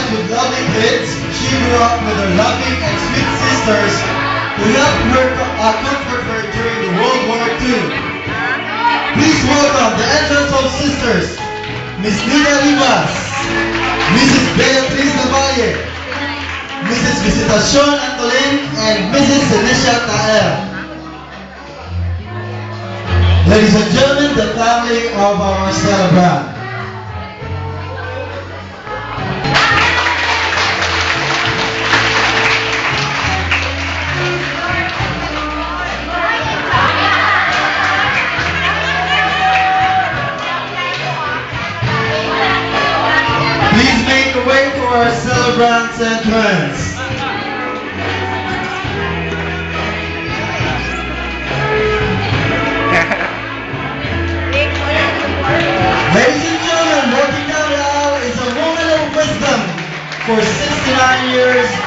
wife with lovely kids, she grew up with her loving and sweet sisters who helped her comfort her during the World War II. Please welcome the entrance of sisters, Miss Nina Rivas, Mrs. Beatriz Navalle, Mrs. Visitacion Antolin, and Mrs. Senecia Tael. Ladies and gentlemen, the family of our celebrant. Please make a way for our celebrant's entrance. Ladies and gentlemen, walking down the aisle is a woman of wisdom for 69 years